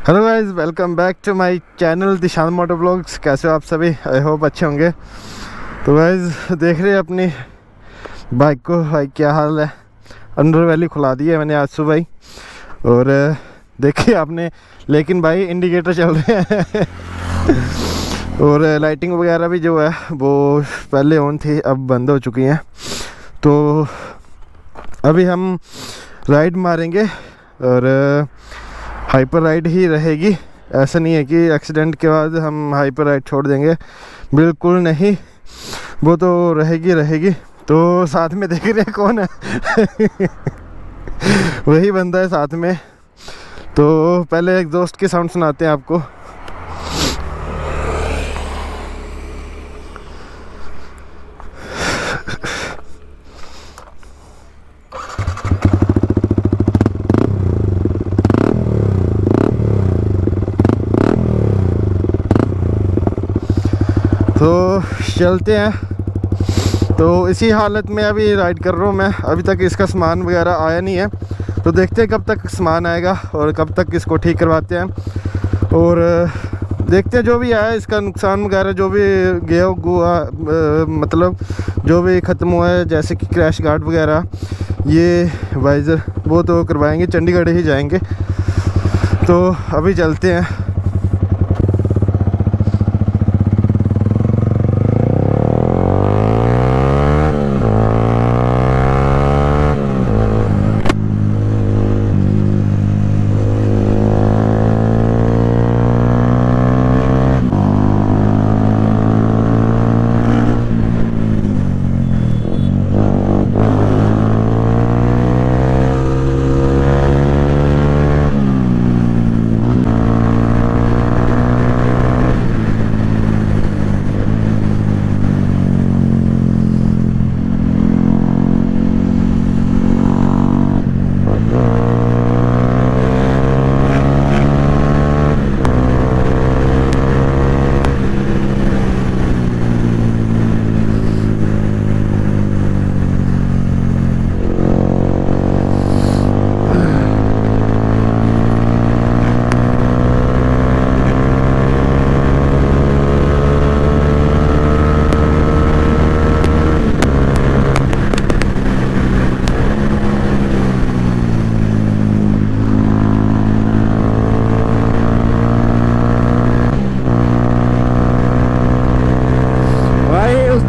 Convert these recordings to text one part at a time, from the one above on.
Hello guys, welcome back to my channel दिशान moto blogs. कैसे हो आप सभी? आई होप अच्छे होंगे। तो गाइस देख रहे हैं अपनी बाइक को, भाई क्या हाल है। अंडर वैली खुला दी है मैंने आज सुबह ही, और देखिए आपने, लेकिन भाई इंडिकेटर चल रहे हैं और लाइटिंग वगैरह भी जो है वो पहले ऑन थी, अब बंद हो चुकी हैं। तो अभी हम राइड मारेंगे और हाइपर राइड ही रहेगी। ऐसा नहीं है कि एक्सीडेंट के बाद हम हाइपर राइड छोड़ देंगे, बिल्कुल नहीं, वो तो रहेगी। तो साथ में देख रहे हैं कौन है वही बंदा है साथ में। तो पहले एग्जॉस्ट के साउंड सुनाते हैं आपको। तो चलते हैं। तो इसी हालत में अभी राइड कर रहा हूँ मैं। अभी तक इसका सामान वगैरह आया नहीं है, तो देखते हैं कब तक सामान आएगा और कब तक इसको ठीक करवाते हैं। और देखते हैं जो भी आया, इसका नुकसान वगैरह जो भी गया हुआ, मतलब जो भी ख़त्म हुआ है, जैसे कि क्रैश गार्ड वगैरह, ये वाइज़र, वो तो करवाएंगे, चंडीगढ़ ही जाएंगे। तो अभी चलते हैं।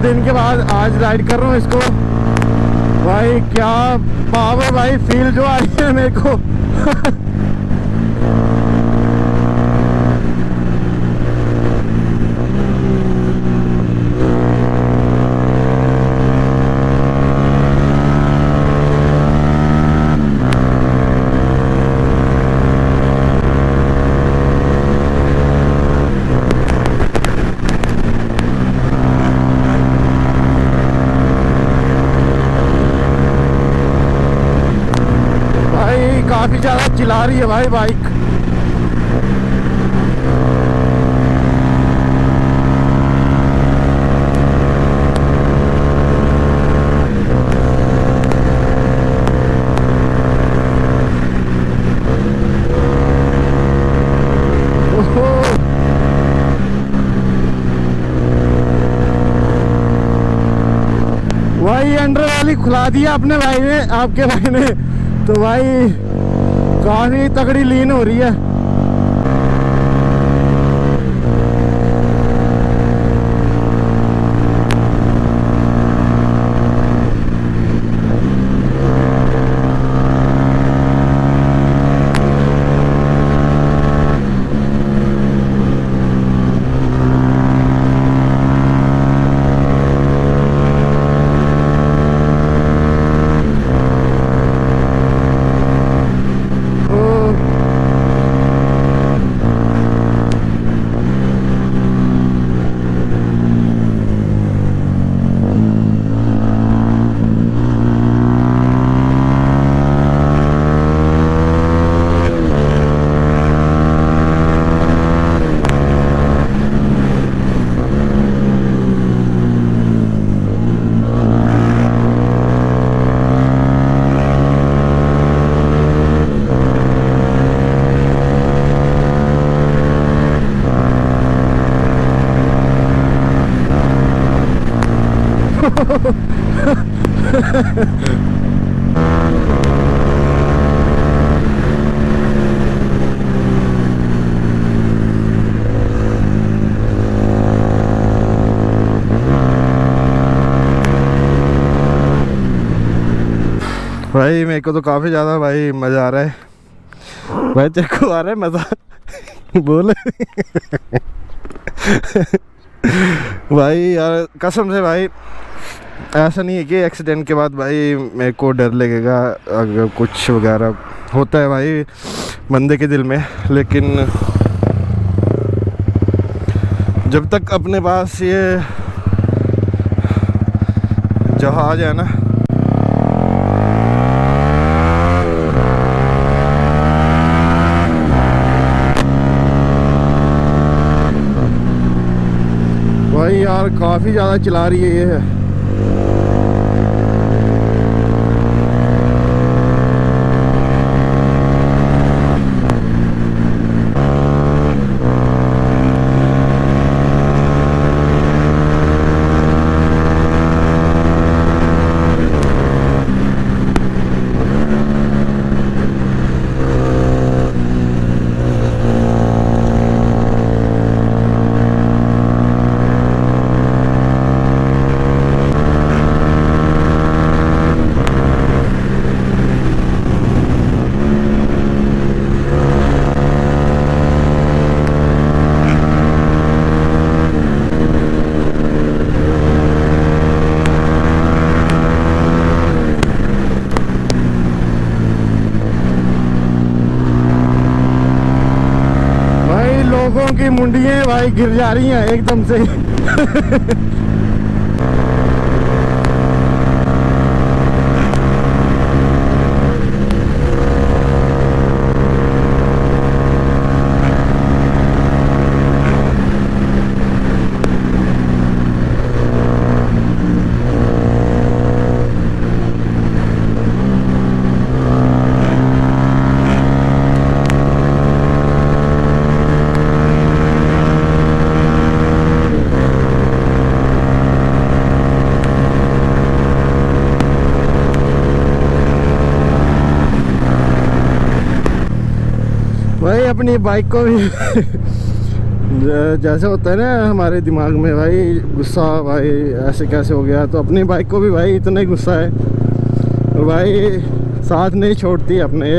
दिन के बाद आज राइड कर रहा हूँ इसको। भाई क्या पावर, भाई फील जो आई है मेरे को काफी ज्यादा चिल्ला रही है भाई बाइक। भाई अंडर वाली खुला दिया अपने भाई ने, आपके भाई ने। तो भाई काफी तगड़ी लीन हो रही है। भाई मेरे को तो काफ़ी ज़्यादा भाई मज़ा आ रहा है। भाई तेरे को आ रहा है मज़ा? बोले भाई यार कसम से भाई, ऐसा नहीं है कि एक्सीडेंट के बाद भाई मेरे को डर लगेगा अगर कुछ वगैरह होता है भाई बंदे के दिल में, लेकिन जब तक अपने पास ये जहाज है ना, भाई यार काफ़ी ज़्यादा चला रही है ये। लोगों की मुंडियां भाई गिर जा रही हैं एकदम से। भाई अपनी बाइक को भी जैसे होता है ना हमारे दिमाग में भाई गुस्सा, भाई ऐसे कैसे हो गया, तो अपनी बाइक को भी भाई इतना ही गुस्सा है और भाई साथ नहीं छोड़ती अपने।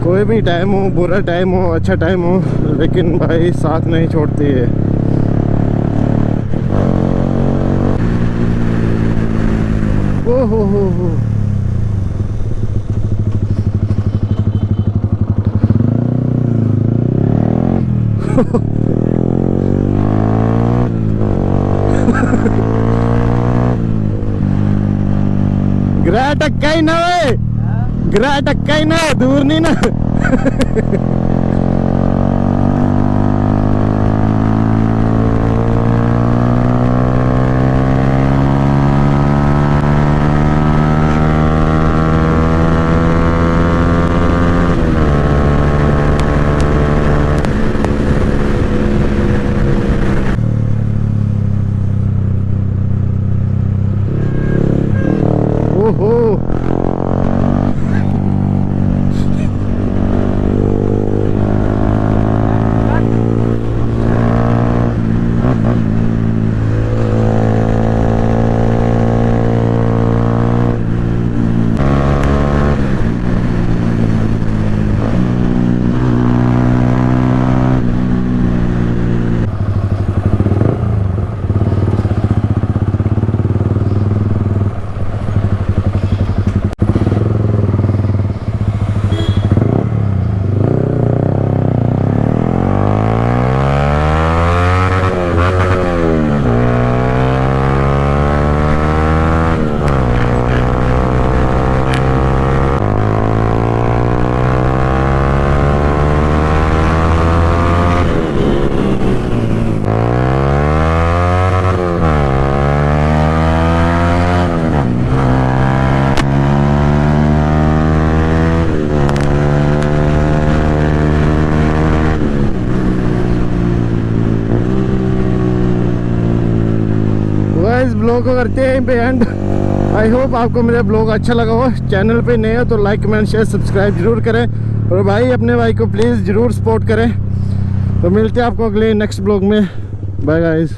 कोई भी टाइम हो, बुरा टाइम हो, अच्छा टाइम हो, लेकिन भाई साथ नहीं छोड़ती है। ओ हो ग्रह टक्का ही ना, ग्रह टक्का ही ना, दूर नहीं ना। ओहो इस ब्लॉग को करते हैं पे एंड। आई होप आपको मेरा ब्लॉग अच्छा लगा हो। चैनल पे नए हो तो लाइक कमेंट शेयर सब्सक्राइब जरूर करें और भाई अपने भाई को प्लीज़ ज़रूर सपोर्ट करें। तो मिलते हैं आपको अगले नेक्स्ट ब्लॉग में। Bye guys.